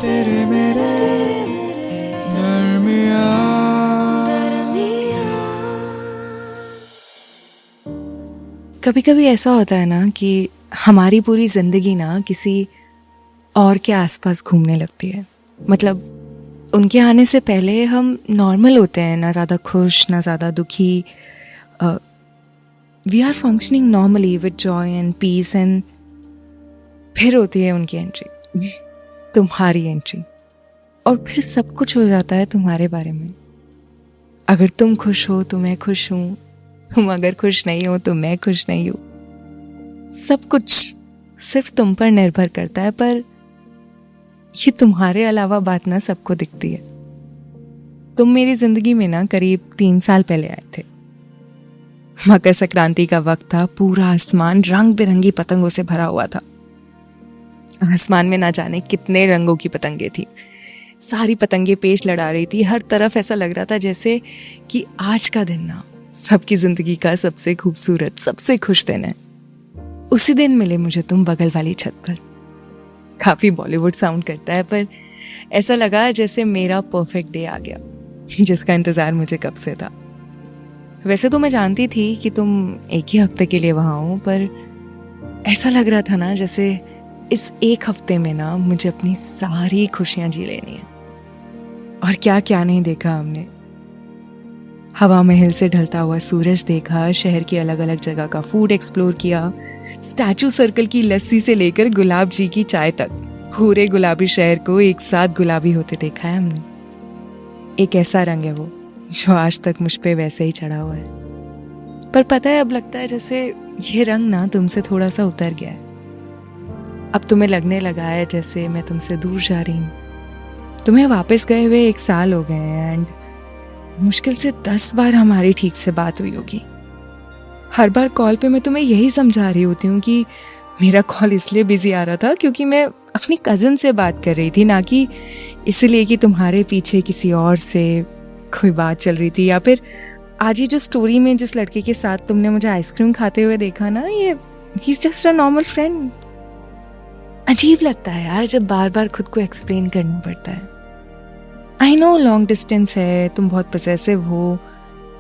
तेरे मेरे दरमियाँ। कभी कभी ऐसा होता है ना कि हमारी पूरी जिंदगी ना किसी और के आसपास घूमने लगती है। मतलब उनके आने से पहले हम नॉर्मल होते हैं, ना ज़्यादा खुश ना ज़्यादा दुखी। We are functioning normally with joy and peace, and फिर होती है उनकी एंट्री, तुम्हारी एंट्री, और फिर सब कुछ हो जाता है तुम्हारे बारे में। अगर तुम खुश हो तो मैं खुश हूँ, तुम अगर खुश नहीं हो तो मैं खुश नहीं हूँ। सब कुछ सिर्फ तुम पर निर्भर करता है, पर ये तुम्हारे अलावा बात ना सबको दिखती है। तुम मेरी जिंदगी में ना करीब 3 साल पहले आए थे। मकर संक्रांति का वक्त था, पूरा आसमान रंग बिरंगी पतंगों से भरा हुआ था। आसमान में ना जाने कितने रंगों की पतंगे थी। सारी पतंगे पेश लड़ा रही थी। हर तरफ ऐसा लग रहा था जैसे कि आज का दिन ना सबकी जिंदगी का सबसे खूबसूरत, सबसे खुश दिन है। उसी दिन मिले मुझे तुम बगल वाली छत पर। काफी बॉलीवुड साउंड करता है, पर ऐसा लगा जैसे मेरा परफेक्ट डे आ गया, जिसका इंतजार मुझे कब से था। वैसे तो मैं जानती थी कि तुम एक ही हफ्ते के लिए वहां हो, पर ऐसा लग रहा था ना जैसे इस एक हफ्ते में ना मुझे अपनी सारी खुशियां जी लेनी है। और क्या क्या नहीं देखा हमने। हवा महल से ढलता हुआ सूरज देखा, शहर की अलग अलग जगह का फूड एक्सप्लोर किया, स्टैचू सर्कल की लस्सी से लेकर गुलाब जी की चाय तक पूरे गुलाबी शहर को एक साथ गुलाबी होते देखा है हमने। एक ऐसा रंग है वो जो आज तक मुझ पे वैसे ही चढ़ा हुआ है। पर पता है, अब लगता है जैसे ये रंग ना तुमसे थोड़ा सा उतर गया है। अब तुम्हें लगने लगा है जैसे मैं तुमसे दूर जा रही हूँ। तुम्हें वापस गए हुए 1 साल हो गए हैं, एंड मुश्किल से 10 बार हमारी ठीक से बात हुई होगी। हर बार कॉल पे मैं तुम्हें यही समझा रही होती हूँ कि मेरा कॉल इसलिए बिजी आ रहा था क्योंकि मैं अपनी कजिन से बात कर रही थी, ना कि इसलिए कि तुम्हारे पीछे किसी और से कोई बात चल रही थी। या फिर आज ही जो स्टोरी में जिस लड़के के साथ तुमने मुझे आइसक्रीम खाते हुए देखा ना, ये he is just a normal friend. अजीब लगता है यार जब बार बार खुद को एक्सप्लेन करना पड़ता है। आई नो लॉन्ग डिस्टेंस है, तुम बहुत पॉसेसिव हो,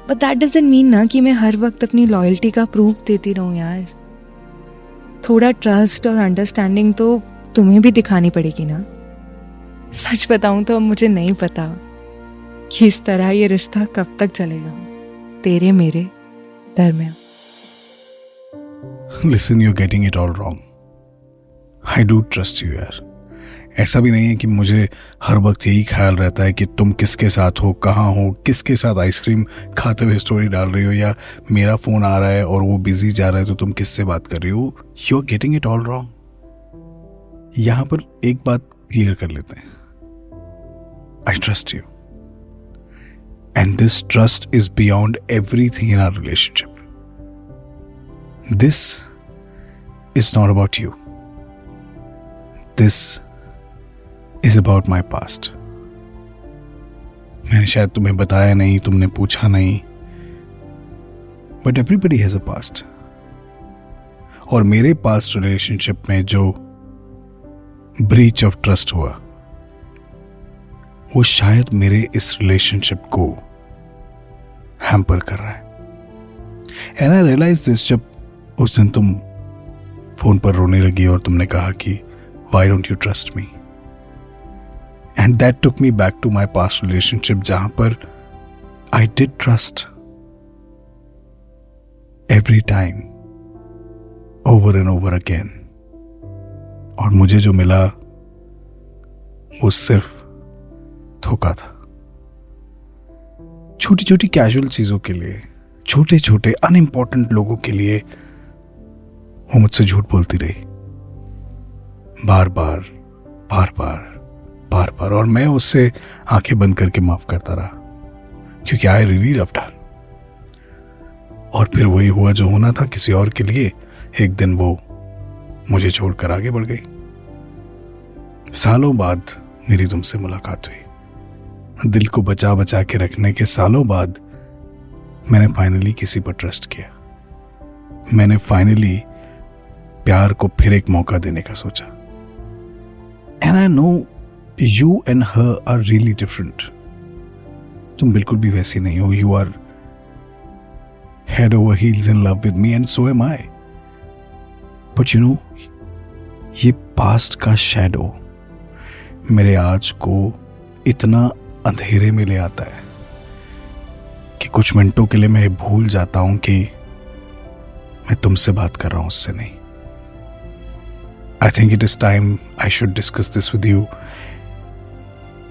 बट दैट डजंट मीन ना कि मैं हर वक्त अपनी लॉयल्टी का प्रूफ देती रहूं यार। थोड़ा ट्रस्ट और अंडरस्टैंडिंग तो तुम्हें भी दिखानी पड़ेगी ना। सच बताऊं तो अब मुझे नहीं पता कि इस तरह ये रिश्ता कब तक चलेगा, तेरे मेरे दरमियां। Listen, you're getting it all wrong. I do trust you यार। ऐसा भी नहीं है कि मुझे हर वक्त यही ख्याल रहता है कि तुम किसके साथ हो, कहाँ हो, किसके साथ आइसक्रीम खाते हुए स्टोरी डाल रही हो, या मेरा फोन आ रहा है और वो बिजी जा रहा है तो तुम किससे बात कर रही हो। You are getting it all wrong. यहां पर एक बात क्लियर कर लेते हैं। I trust you, and this trust is beyond everything in our relationship. This is not about you, this is about my past. मैंने शायद तुम्हें बताया नहीं, तुमने पूछा नहीं, but everybody has a past. और मेरे पास्ट रिलेशनशिप में जो ब्रीच ऑफ ट्रस्ट हुआ वो शायद मेरे इस रिलेशनशिप को हैम्पर कर रहा है। एंड आई रियलाइज दिस जब उस दिन तुम फोन पर रोने लगी और तुमने कहा कि why don't you trust me? And that took me back to my past relationship जहां पर I did trust every time, over and over again. और मुझे जो मिला वो सिर्फ धोखा था। छोटी छोटी कैजुअल चीजों के लिए, छोटे छोटे अनइम्पॉर्टेंट लोगों के लिए वो मुझसे झूठ बोलती रही, बार बार बार बार बार बार, और मैं उससे आंखें बंद करके माफ करता रहा क्योंकि आई रियली लव्ड हर। और फिर वही हुआ जो होना था किसी और के लिए। एक दिन वो मुझे छोड़कर आगे बढ़ गई। सालों बाद मेरी तुमसे मुलाकात हुई। दिल को बचा बचा के रखने के सालों बाद मैंने फाइनली किसी पर ट्रस्ट किया। मैंने फाइनली प्यार को फिर एक मौका देने का सोचा। And I know You and her are really different. तुम बिल्कुल भी वैसी नहीं हो. You are head over heels in love with me and so am I. But you know, ये पास्ट का शैडो मेरे आज को इतना अंधेरे में ले आता है कि कुछ मिनटों के लिए मैं भूल जाता हूं कि मैं तुमसे बात कर रहा हूं, उससे नहीं. I think it is time I should discuss this with you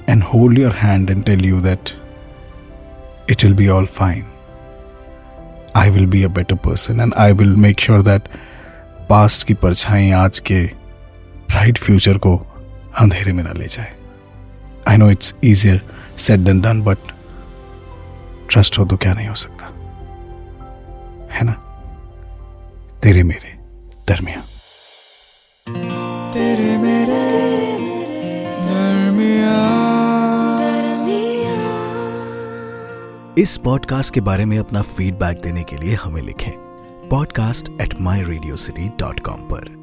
and hold your hand and tell you that it will be all fine. I will be a better person and I will make sure that past की परछाई आज के bright future को अंधेरे में ना ले जाए. I know it's easier said than done, but trust हो तो क्या नहीं हो सकता, है ना? तेरे मेरे दरमियां. तेरे मेरे दरमियां. इस पॉडकास्ट के बारे में अपना फीडबैक देने के लिए हमें लिखें podcast@myradiocity.com पर.